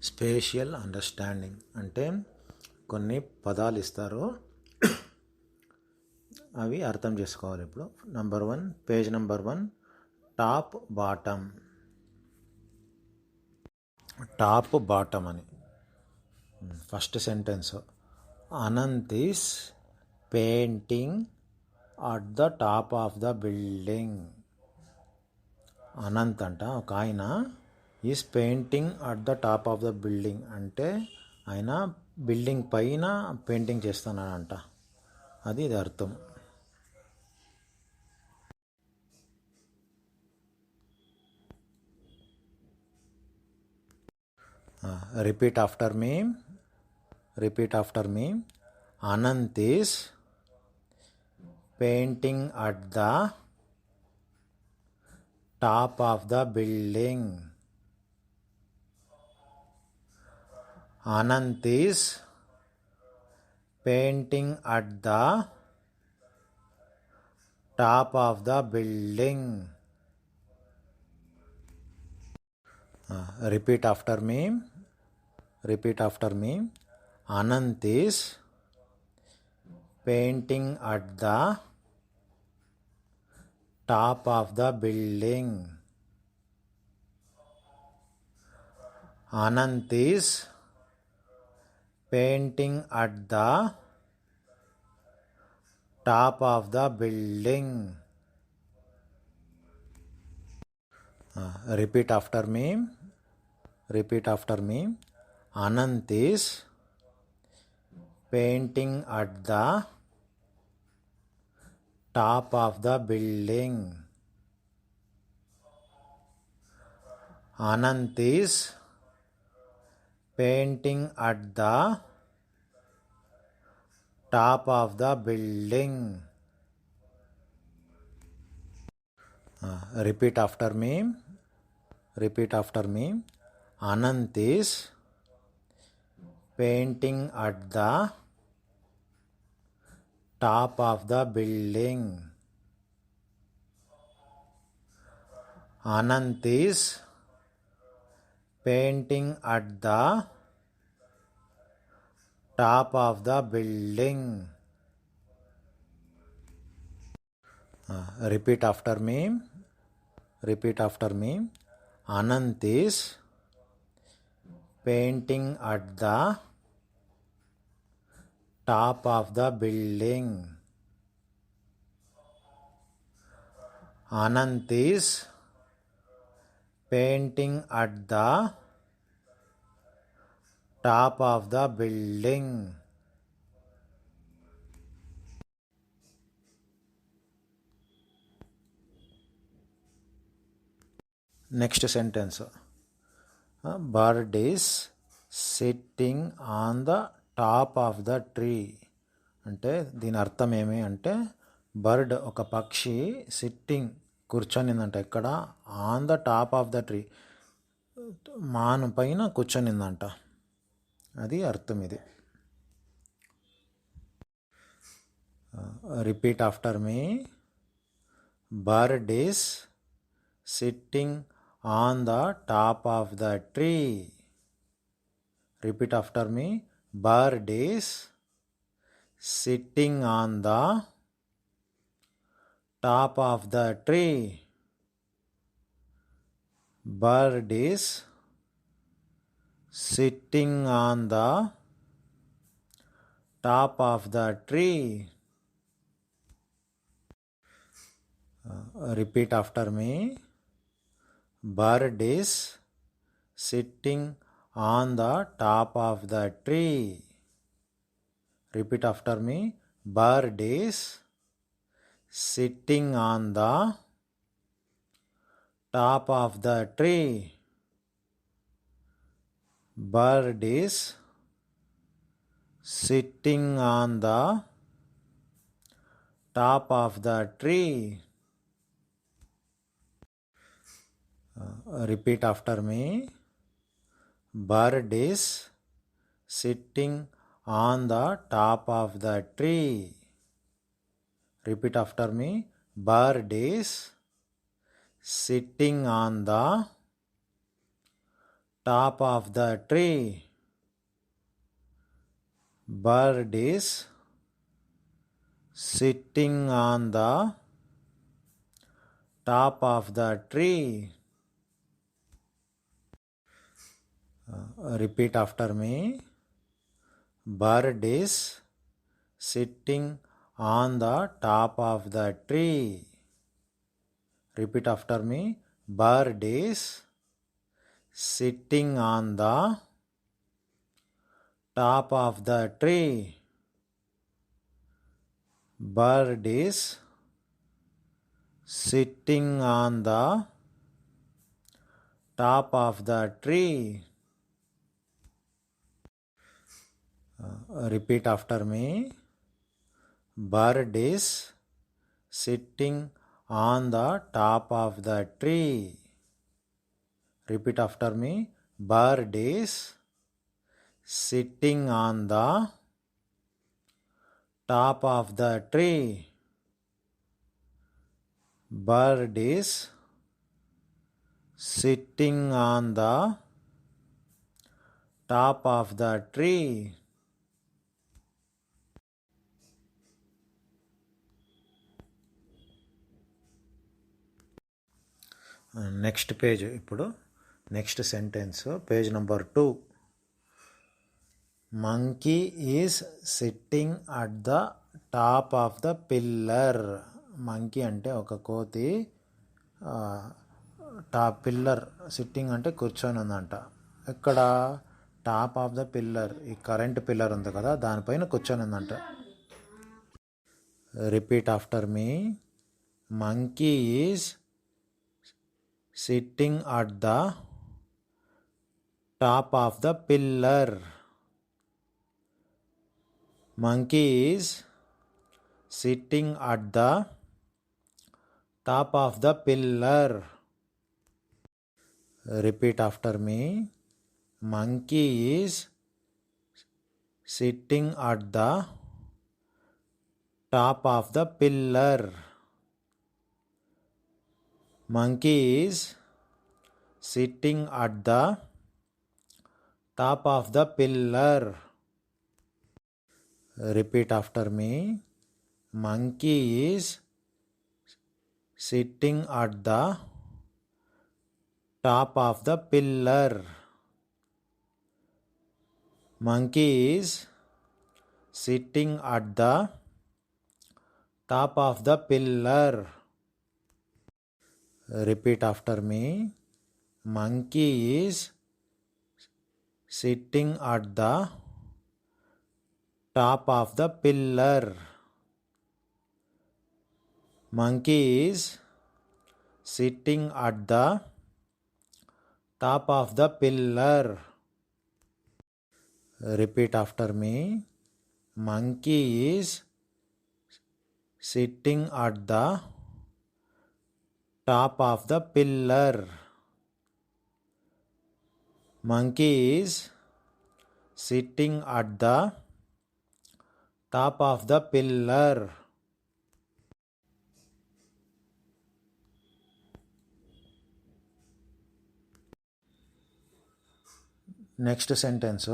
Spatial understanding అంటే కొన్ని పదాలు ఇస్తారు, అవి అర్థం చేసుకోవాలి. ఇప్పుడు పేజ్ నెంబర్ 1 టాప్ బాటమ్ అని first sentence. Anant is painting at the top of the building. Anant అంట ఒక ఆయన is painting at the top of the building అంటే ఆయన బిల్డింగ్ పైన పెయింటింగ్ చేస్తున్నాడంట, ఇది అర్థం. Repeat after me. Anant is painting at the top of the building. Anant is painting at the top of the building. Repeat after me. Anant is painting at the top of the building. Anant is painting at the top of the building. Repeat after me. Anant is painting at the top of the building. Anant is painting at the top of the building. Repeat after me. Anant is painting at the top of the building. Anant is painting at the top of the building. Repeat after me. Anant is painting at the top of the building. Anant is painting at the top of the building. Next sentence. Bird is sitting on the top of the tree. అంటే దీని అర్థం ఏమి అంటే bird ఒక పక్షి sitting కూర్చొనిందంట ఎక్కడ, on the top of the tree మాను పైన కూర్చొనిందంట, అది అర్థం. ఇది repeat after me. Bird is sitting on the top of the tree. Repeat after me. Bird is sitting on the top of the tree. Bird is sitting on the top of the tree. Repeat after me. Bird is sitting on the top of the tree. Repeat after me. Bird is sitting on the top of the tree. Bird is sitting on the top of the tree. Repeat after me. Bird is sitting on the top of the tree. Repeat after me. Bird is sitting on the top of the tree. Bird is sitting on the top of the tree. Repeat after me. Bird is sitting on the top of the tree. Repeat after me. Bird is sitting on the top of the tree. Bird is sitting on the top of the tree. Repeat after me. Bird is sitting on the top of the tree. Repeat after me. Bird is sitting on the top of the tree. Bird is sitting on the top of the tree. Next page. ఇప్పుడు next sentence page number 2. Monkey is sitting at the top of the pillar. Monkey అంటే ఒక కోతి top pillar, sitting అంటే కూర్చొని ఉందంట. ఇక్కడ top of the pillar, ఈ current pillar ఉంది కదా, దానిపైన కూర్చొని ఉందంట. Repeat after me. Monkey is sitting at the top of the pillar. Monkey is sitting at the top of the pillar. Repeat after me. Monkey is sitting at the top of the pillar. Monkey is sitting at the top of the pillar. Repeat after me. Monkey is sitting at the top of the pillar. Monkey is sitting at the top of the pillar. Repeat after me. Monkey is sitting at the top of the pillar. Monkey is sitting at the top of the pillar. Repeat after me. Monkey is sitting at the top of the pillar. Monkey is sitting at the top of the pillar. Next sentence.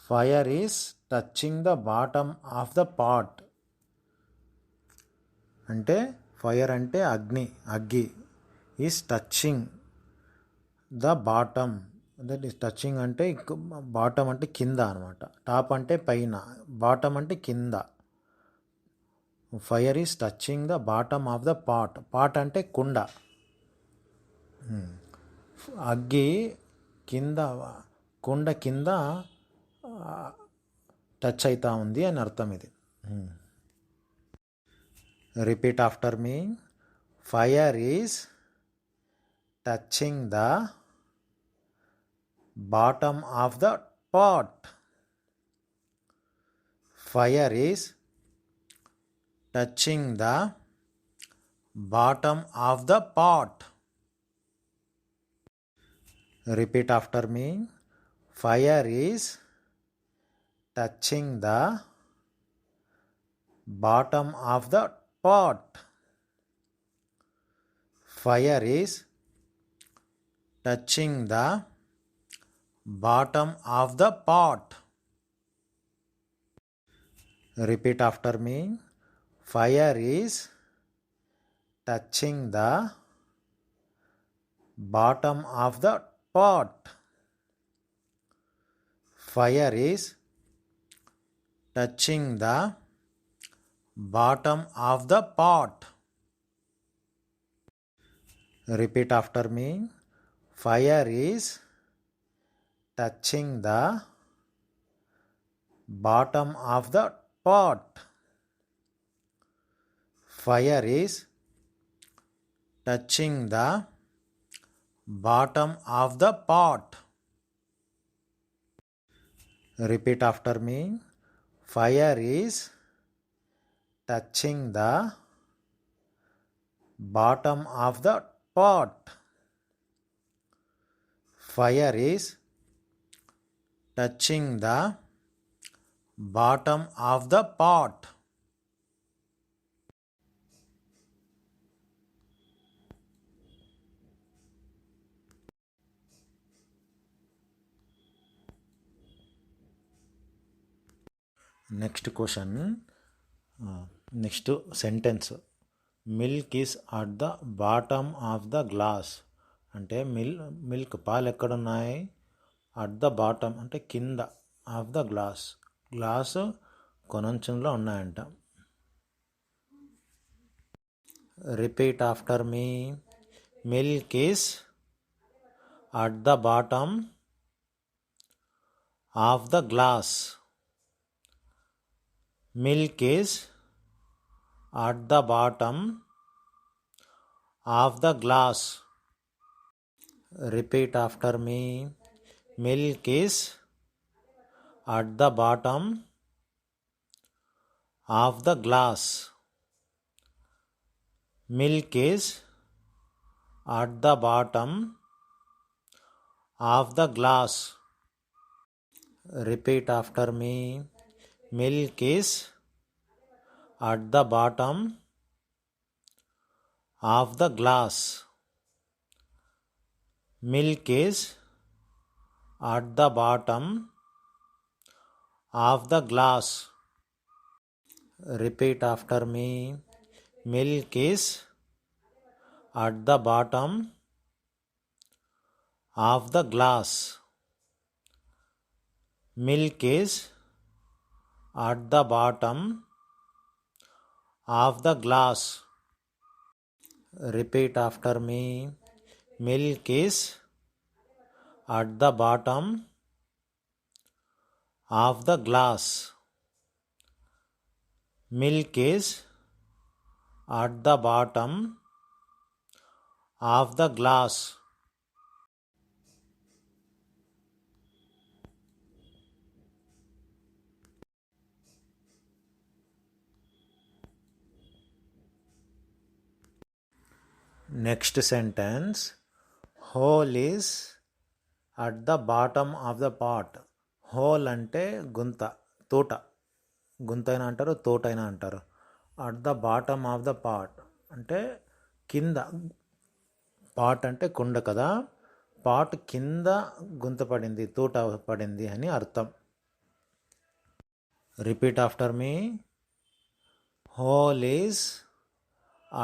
Fire is touching the bottom of the pot. అంటే fire అంటే అగ్గి is touching the bottom. That is touching అంటే bottom అంటే కింద అనమాట. Top అంటే పైన, bottom అంటే కింద. Fire is touching the bottom of the pot. Pot అంటే కుండ. అగ్గి కింద, కుండ కింద టచ్ అవుతా ఉంది అని అర్థం ఇది. Repeat after me. Fire is touching the bottom of the pot. Fire is touching the bottom of the pot. Repeat after me. Fire is touching the bottom of the pot. Fire is touching the bottom of the pot. Repeat after me. Fire is touching the bottom of the pot. Fire is touching the bottom of the pot. Repeat after me. Fire is touching the bottom of the pot. Fire is touching the bottom of the pot. Repeat after me. Fire is touching the bottom of the pot. Fire is touching the bottom of the pot. Next question. Next sentence. Milk is at the bottom of the glass. అంటే milk పాలు ఎక్కడున్నాయి? At the bottom అంటే కింద of the glass కొనంచంలో ఉన్నాయంట. Repeat after me. Milk is at the bottom of the glass. Milk is at the bottom of the glass. Repeat after me. Milk is at the bottom of the glass. Milk is at the bottom of the glass. Repeat after me. Milk is at the bottom of the glass. Milk is at the bottom of the glass. Repeat after me. Milk is at the bottom of the glass. Milk is at the bottom of the glass. Repeat after me. Milk is at the bottom of the glass. Milk is at the bottom of the glass. Next sentence. Hole is at the bottom of the pot. Hole అంటే గుంత, తోట. గుంత అయినా అంటారు, తోట అయినా అంటారు. At the bottom of the pot అంటే కింద. పాట్ అంటే కుండ కదా, పాట్ కింద గుంత పడింది, తోట పడింది అని అర్థం. Repeat after me. Whole is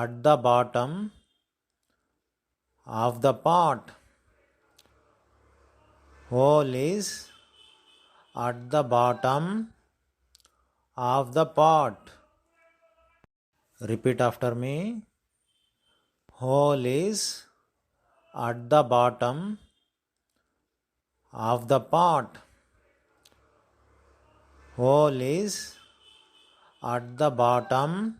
at the bottom of the pot. Hole is at the bottom of the pot. Repeat after me. Hole is at the bottom of the pot. Hole is at the bottom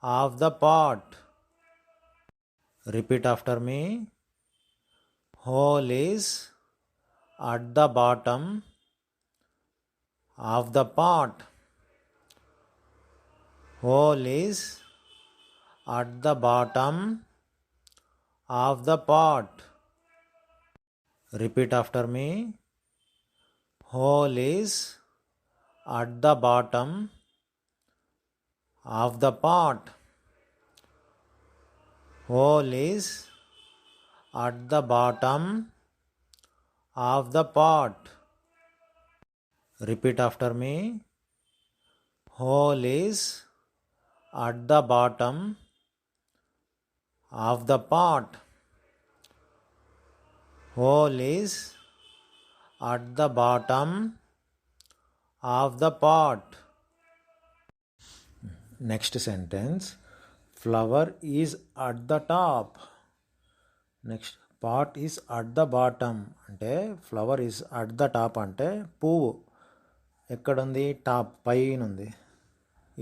of the pot. Repeat after me. Hole is at the bottom of the pot. Hole is at the bottom of the pot. Repeat after me. Hole is at the bottom of the pot. Hole is at the bottom of the pot. Repeat after me. Hole is at the bottom of the pot. Hole is at the bottom of the pot. Next sentence. Flower is at the top. Next pot is at the bottom అంటే flower is at the top అంటే పువ్వు ఎక్కడుంది top పైన ఉంది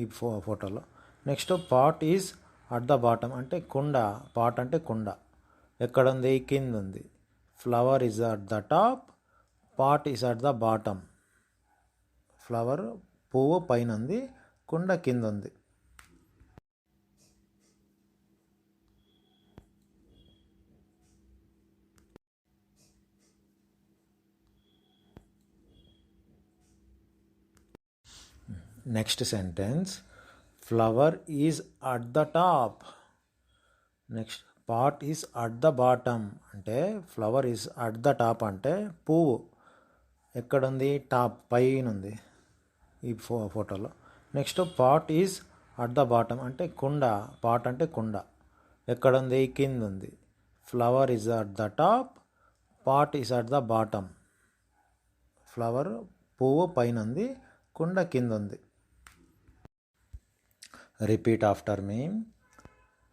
ఈ ఫోటోలో. Next pot is at the bottom అంటే కుండ, పాట్ అంటే కుండ ఎక్కడుంది కింద ఉంది. Flower is at the top, pot is at the bottom. Flower పువ్వు పైన ఉంది, కుండ కింద ఉంది. Next sentence. Flower is at the top. Next pot is at the bottom అంటే flower is at the top అంటే పువ్వు ఎక్కడుంది టాప్ పైన ఉంది ఈ ఫోటోలో. Next pot is at the bottom అంటే కుండ, పాట్ అంటే కుండ ఎక్కడుంది కింద ఉంది. Flower is at the top, pot is at the bottom. Flower పువ్వు పైన ఉంది, కుండ కింద ఉంది. Repeat after me.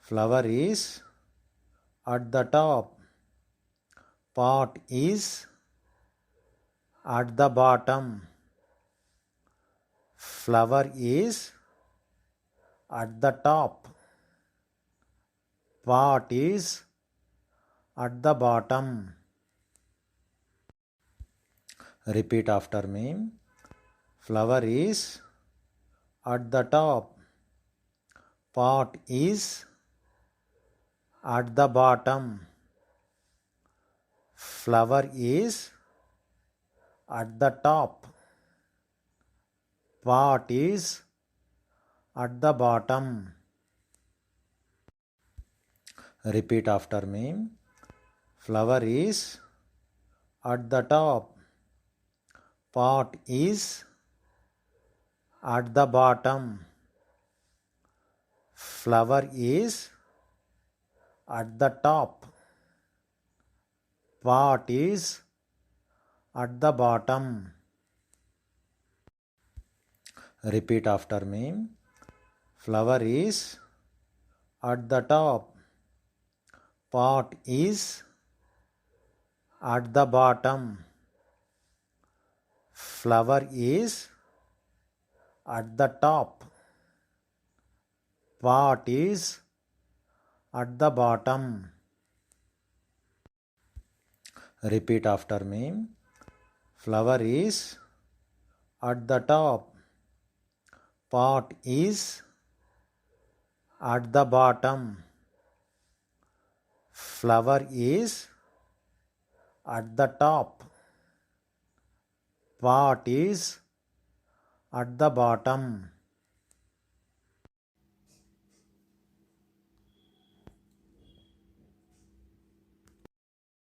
Flower is at the top. Pot is at the bottom. Flower is at the top. Pot is at the bottom. Repeat after me. Flower is at the top. Pot is at the bottom. Flower is at the top. Pot is at the bottom. Repeat after me. Flower is at the top. Pot is at the bottom. Flower is at the top. Pot is at the bottom. Repeat after me. Flower is at the top. Pot is at the bottom. Flower is at the top. Pot is at the bottom. Repeat after me. Flower is at the top. Pot is at the bottom. Flower is at the top. Pot is at the bottom.